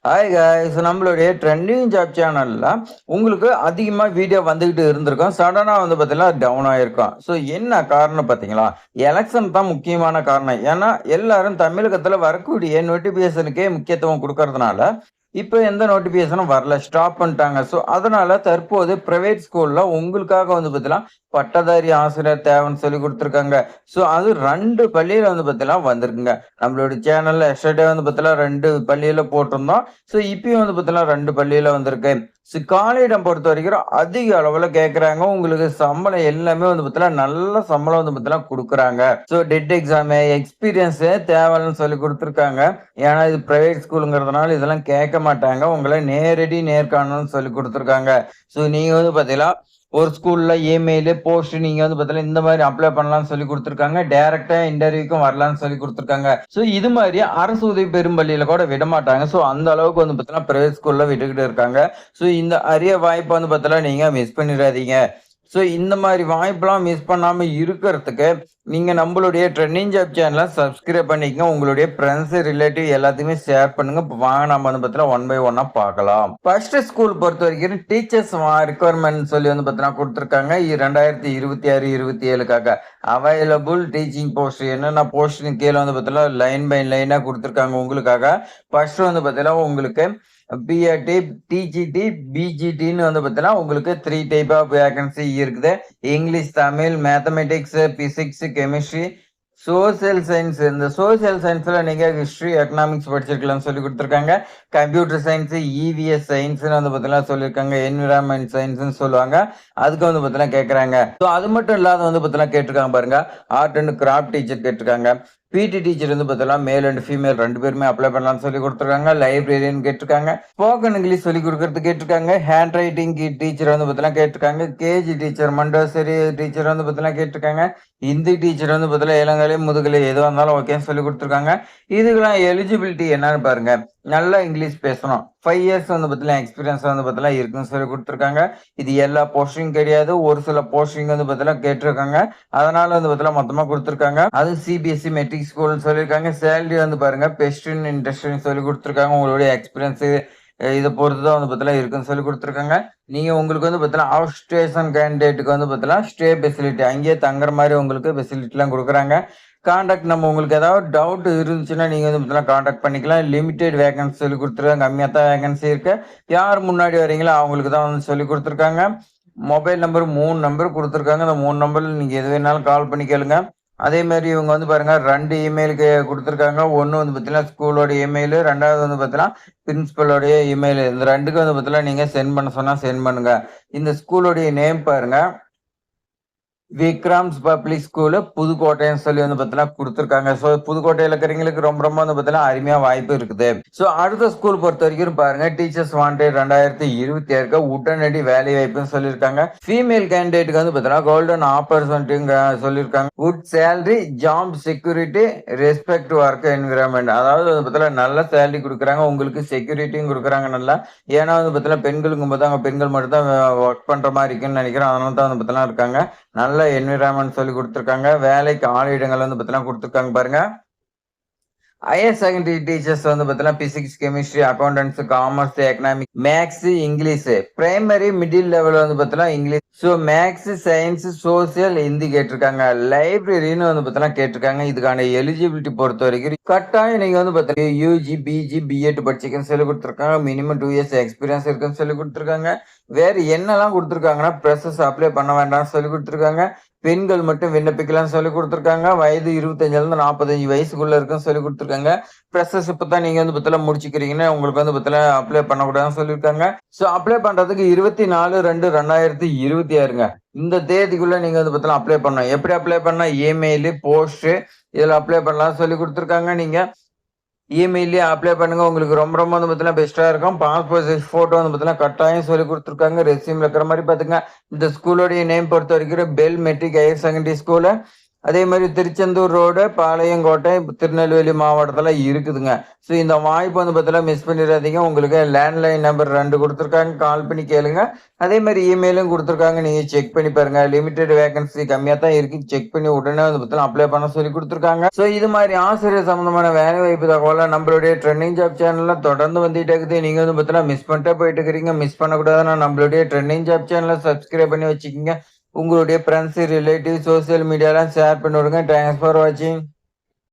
Hi guys, நம்மளுடைய trending job சேனல்ல உங்களுக்கு அதிகமா வீடியோ வந்துகிட்டு இருந்திருக்கும். சடனா வந்து பார்த்தீங்கன்னா டவுன் ஆயிருக்கும். ஸோ என்ன காரணம் பார்த்தீங்களா? எலக்ஷன் தான் முக்கியமான காரணம். ஏன்னா எல்லாரும் தமிழகத்துல வரக்கூடிய நோட்டிபிகேஷனுக்கே முக்கியத்துவம் குடுக்கறதுனால, இப்ப எந்த நோட்டிபிகேஷனும் வரல. ஸ்டாப் பண்ணிட்டாங்க. ஸோ அதனால தற்போது பிரைவேட் ஸ்கூல்ல உங்களுக்காக வந்து பார்த்தீங்கன்னா, பட்டதாரி ஆசிரியர் தேவைன்னு சொல்லிக் குடுத்துருக்காங்க. ஸோ அது 2 பள்ளியில வந்து பார்த்தீங்கன்னா வந்திருக்குங்க. நம்மளுடைய சேனல்ல எஸ்டர்டே வந்து பார்த்தீங்கன்னா 2 பள்ளியில போட்டிருந்தோம். ஸோ இப்பயும் வந்து பார்த்தீங்கன்னா 2 பள்ளியில வந்திருக்கு. ஸோ காலியிடம் பொறுத்தவரைக்கும் அதிக அளவுல கேட்கறாங்க. உங்களுக்கு சம்பளம் எல்லாமே வந்து பார்த்தீங்கன்னா, நல்ல சம்பளம் வந்து பார்த்தீங்கன்னா குடுக்குறாங்க. ஸோ டெட் எக்ஸாமு, எக்ஸ்பீரியன்ஸு தேவைன்னு சொல்லி குடுத்துருக்காங்க. ஏன்னா இது பிரைவேட் ஸ்கூலுங்கிறதுனால இதெல்லாம் கேட்க மாட்டாங்க. உங்கள நேரடி நேர்காணல்னு சொல்லி குடுத்துருக்காங்க. ஸோ நீங்க வந்து பார்த்தீங்கன்னா, ஒரு ஸ்கூல்ல இமெயிலு, போஸ்ட் நீங்க வந்து பார்த்தீங்கன்னா, இந்த மாரி அப்ளை பண்ணலாம்னு சொல்லிக் குடுத்துருக்காங்க. டைரக்ட்டா இன்டர்வியூக்கும் வரலாம்னு சொல்லிக் குடுத்துருக்காங்க. ஸோ இது மாரி அரசு உதவி பெறும் பள்ளியில கூட விடமாட்டாங்க. ஸோ அந்த அளவுக்கு வந்து பார்த்தீங்கன்னா, பிரைவேட் ஸ்கூல்ல விட்டுக்கிட்டு இருக்காங்க. ஸோ இந்த அரிய வாய்ப்ப வந்து பார்த்தீங்கன்னா, நீங்க மிஸ் பண்ணிறாதீங்க. ஸோ இந்த மாரி வாய்ப்பெல்லாம் மிஸ் பண்ணாம இருக்கறதுக்கு, நீங்க நம்மளுடைய ட்ரெண்டிங் ஜாப் சேனல சப்ஸ்கிரைப் பண்ணிக்கங்க. உங்களுடைய ஃபிரெண்ட்ஸ், ரிலேட்டிவ் எல்லாத்துக்குமே ஷேர் பண்ணுங்க. இப்ப வாங்க நம்ம வந்து பார்த்தீங்கன்னா, ஒன் பை ஒன்னா பார்க்கலாம். ஃபர்ஸ்ட் ஸ்கூல் பொறுத்தவரைக்கும் டீச்சர்ஸ் ரிக்வயர்மென்ட் சொல்லி வந்து பார்த்தீங்கன்னா குடுத்துருக்காங்க. 2026, 27க்காக அவைலபிள் டீச்சிங் போஸ்ட் என்னென்ன போஸ்ட்ன்னு கீழ வந்து பார்த்தீங்கன்னா, லைன் பை லைனா குடுத்துருக்காங்க உங்களுக்காக. ஃபர்ஸ்ட் வந்து பார்த்தீங்கன்னா, உங்களுக்கு பிஆர்டி, டிஜிடி, பிஜிடின்னு வந்து பார்த்தீங்கன்னா, உங்களுக்கு 3 டைப் ஆஃப் வேகன்சி இருக்குது. English, Tamil, mathematics, physics, chemistry, social science. இந்த சோசியல் சயின்ஸ்ல நீங்க ஹிஸ்டரி, எக்கனாமிக்ஸ் படிச்சிருக்கலாம்னு சொல்லி குடுத்துருக்காங்க. கம்ப்யூட்டர் சயின்ஸ், இவிஎஸ் சயின்ஸ்ன்னு வந்து பார்த்தீங்கன்னா சொல்லியிருக்காங்க. என்விரான்மென்ட் சயின்ஸ்ன்னு சொல்லுவாங்க. அதுக்கு வந்து பார்த்தீங்கன்னா கேட்கறாங்க. ஸோ அது மட்டும் இல்லாத வந்து பார்த்தீங்கன்னா கேட்டிருக்காங்க பாருங்க. ஆர்ட் அண்ட் கிராஃப்ட் டீச்சர் கேட்டிருக்காங்க. பிடி டீச்சர் வந்து பார்த்தீங்கன்னா, மேல் அண்ட் ஃபீமேல் 2 பேருமே அப்ளை பண்ணலாம்னு சொல்லி குடுத்துருக்காங்க. லைப்ரரியன் கேட்டிருக்காங்க. ஸ்போக்கன் இங்கிலீஷ் சொல்லிக் குடுக்கறதுக்கு கேட்டிருக்காங்க. ஹேண்ட் ரைட்டிங் டீச்சர் வந்து பார்த்தீங்கன்னா கேட்டிருக்காங்க. கேஜி டீச்சர், மண்டோசரி டீச்சர் வந்து பார்த்தீங்கன்னா கேட்டிருக்காங்க. ஹிந்தி டீச்சர் வந்து பார்த்தீங்கன்னா, இளங்கலை, முதுகலை எதுவா இருந்தாலும் ஓகேன்னு சொல்லிக் குடுத்துருக்காங்க. இதுக்கெல்லாம் எலிஜிபிலிட்டி என்னன்னு பாருங்க. நல்லா இங்கிலீஷ் பேசணும். 5 இயர்ஸ் வந்து பார்த்தீங்கன்னா, எக்ஸ்பீரியன்ஸ் வந்து பார்த்தீங்கன்னா இருக்குன்னு சொல்லி குடுத்துருக்காங்க. இது எல்லா போஸ்டிங் கிடையாது. ஒரு சில போஸ்டிங் வந்து பார்த்தீங்கன்னா கேட்டிருக்காங்க. அதனால வந்து பார்த்தீங்கன்னா மொத்தமா குடுத்துருக்காங்க. அது சிபிஎஸ்இ மெட்ரிக் ஸ்கூல்னு சொல்லியிருக்காங்க. சேலரி வந்து பாருங்க பெஸ்ட் இன் இண்டஸ்ட்ரின்னு சொல்லி குடுத்துருக்காங்க. உங்களுடைய எக்ஸ்பீரியன்ஸ் இத பொறுத்து தான் வந்து பார்த்தீங்கன்னா இருக்குன்னு சொல்லி குடுத்துருக்காங்க. நீங்க உங்களுக்கு வந்து பார்த்தீங்கன்னா, அவுட் ஸ்டேஷன் கேண்டிடேட்க்கு வந்து பார்த்தீங்கன்னா, ஸ்டே ஃபெசிலிட்டி அங்கேயே தங்குற மாரி உங்களுக்கு ஃபெசிலிட்டிலாம் குடுக்குறாங்க. கான்டாக்ட் நம்ம உங்களுக்கு ஏதாவது டவுட் இருந்துச்சுன்னா, நீங்க வந்து பார்த்தீங்கன்னா கான்டாக்ட் பண்ணிக்கலாம். லிமிட்டெட் வேகன்சி சொல்லிக் குடுத்துருக்காங்க. கம்மியா தான் வேகன்சி இருக்கு. யார் முன்னாடி வரீங்களோ அவங்களுக்கு தான் வந்து சொல்லிக் குடுத்துருக்காங்க. மொபைல் நம்பர் 3 நம்பர் குடுத்துருக்காங்க. அந்த 3 நம்பர்ல நீங்க எது வேணாலும் கால் பண்ணி கேளுங்க. அதே மாரி இவங்க வந்து பாருங்க 2 இமெயிலுக்கு குடுத்துருக்காங்க. ஒண்ணு வந்து பார்த்தீங்கன்னா, ஸ்கூலோட இமெயிலு, 2வது வந்து பார்த்தீங்கன்னா, பிரின்சிபலோடைய இமெயிலு. இந்த 2க்கும் வந்து பார்த்தீங்கன்னா, நீங்க சென்ட் பண்ண சொன்னா சென்ட் பண்ணுங்க. இந்த ஸ்கூலோடைய நேம் பாருங்க. விக்ரம்ஸ் பப்ளிக் ஸ்கூலு புதுக்கோட்டைன்னு சொல்லி வந்து பார்த்தீங்கன்னா குடுத்துருக்காங்க. ஸோ புதுக்கோட்டையில இருக்கிறவங்களுக்கு ரொம்ப ரொம்ப வந்து பார்த்தீங்கன்னா அருமையா வாய்ப்பு இருக்குது. ஸோ அடுத்த ஸ்கூல் பொறுத்தவரைக்கும் பாருங்க, டீச்சர்ஸ் வாண்டட் 2026க்கு உடனடி வேலை வாய்ப்புன்னு சொல்லியிருக்காங்க. ஃபீமேல் கேண்டிடேட்டுக்கு வந்து பார்த்தீங்கன்னா கோல்டன் ஆப்பர்ச்சுனிட்டிங்க சொல்லியிருக்காங்க. Good salary, job security, respect work environment. அதாவது வந்து பார்த்தீங்கன்னா நல்ல சேலரி குடுக்குறாங்க. உங்களுக்கு செக்யூரிட்டியும் குடுக்குறாங்க நல்லா. ஏன்னா வந்து பார்த்தீங்கன்னா பெண்களுங்கும்போது அங்க பெண்கள் மட்டும் தான் ஒர்க் பண்ற மாரி இருக்குன்னு நினைக்கிறேன். அதனால தான் வந்து பார்த்தீங்கன்னா இருக்காங்க. நல்ல என்விரான்மென்ட் சொல்லிக் குடுத்துருக்காங்க. வேலைக்கு ஆளிடங்கள் வந்து பார்த்தீங்கன்னா குடுத்துருக்காங்க பாருங்க. ஹையர் செகண்டரி டீச்சர்ஸ் வந்து பார்த்தீங்கன்னா, physics, chemistry, accountants, commerce, economics, maths, English. Primary, middle level வந்து பார்த்தீங்கன்னா English. So maths, science, social, Hindi கேட்டிருக்காங்க. லைப்ரரின்னு வந்து பார்த்தீங்கன்னா கேட்டிருக்காங்க. இதுக்கான எலிஜிபிலிட்டி பொறுத்த வரைக்கும் கட்டாயம் நீங்க வந்து பார்த்தீங்கன்னா யூஜி, பிஜி, பிஎட் படிச்சிருக்கேன்னு சொல்லி குடுத்துருக்காங்க. மினிமம் 2 இயர்ஸ் எக்ஸ்பீரியன்ஸ் இருக்குன்னு சொல்லி குடுத்துருக்காங்க. வேற என்னலாம் குடுத்துருக்காங்கன்னா, ஃப்ரெஷர்ஸ் அப்ளை பண்ண வேண்டாம்னு சொல்லி குடுத்துருக்காங்க. பெண்கள் மட்டும் விண்ணப்பிக்கலாம்னு சொல்லி குடுத்துருக்காங்க. வயது 25ல 45 வயசுக்குள்ள இருக்குன்னு சொல்லி குடுத்துருக்காங்க. ஃப்ரெஷர்ஸ் இப்பதான் நீங்க வந்து பார்த்தீங்கன்னா முடிச்சுக்கிறீங்கன்னா, உங்களுக்கு வந்து பார்த்தீங்கன்னா அப்ளை பண்ணக்கூடாதுன்னு சொல்லியிருக்காங்க. ஸோ அப்ளை பண்றதுக்கு 24/2/2026ங்க. இந்த தேதிக்குள்ள நீங்க வந்து பார்த்தீங்கன்னா அப்ளை பண்ணணும். எப்படி அப்ளை பண்ணணும்? இமெயிலு, போஸ்ட் இதுல அப்ளை பண்ணலாம்னு சொல்லி குடுத்துருக்காங்க. நீங்க இமெயில்லயே அப்ளை பண்ணுங்க. உங்களுக்கு ரொம்ப ரொம்ப வந்து பார்த்தீங்கன்னா பெஸ்ட்டா இருக்கும். பாஸ்போர்ட் சைஸ் ஃபோட்டோ வந்து பார்த்தீங்கன்னா கட்டாயம் சொல்லிக் குடுத்துருக்காங்க. ரெஸ்யூம்ல இருக்கிற மாரி பார்த்துக்கங்க. இந்த ஸ்கூலோடைய நேம் பொறுத்தவரைக்கும் Bell matric higher secondary school. அதே மாரி திருச்செந்தூர் ரோடு, பாளையங்கோட்டை, திருநெல்வேலி மாவட்டத்தில இருக்குதுங்க. ஸோ இந்த வாய்ப்பு வந்து பார்த்தீங்கன்னா மிஸ் பண்ணிறாதீங்க. உங்களுக்கு லேண்ட்லைன் நம்பர் 2 குடுத்துருக்காங்க. கால் பண்ணி கேளுங்க. அதே மாரி இமெயிலும் குடுத்துருக்காங்க. நீங்க செக் பண்ணி பாருங்க. லிமிட்டட் வேக்கன்சி கம்மியா தான் இருக்கு. செக் பண்ணி உடனே வந்து பார்த்தீங்கன்னா அப்ளை பண்ண சொல்லி குடுத்துருக்காங்க. ஸோ இது மாரி ஆசிரியர் சம்மந்தமான வேலைவாய்ப்பு தகவலாம் நம்மளுடைய ட்ரெண்டிங் ஜாப் சேனல்ல தொடர்ந்து வந்துட்டே இருக்குது. நீங்க வந்து பார்த்தீங்கன்னா மிஸ் பண்ணிட்டே போயிட்டு இருக்கிறீங்க. மிஸ் பண்ணக்கூடாதுன்னா நம்மளுடைய ட்ரெண்டிங் ஜாப் சேனல சப்ஸ்கிரைப் பண்ணி வச்சுக்கங்க. உங்களுடைய ஃப்ரெண்ட்ஸ், ரிலேட்டிவ், சோசியல் மீடியாலாம் ஷேர் பண்ணி விடுங்க. தேங்க்ஸ் ஃபார் வாட்சிங்.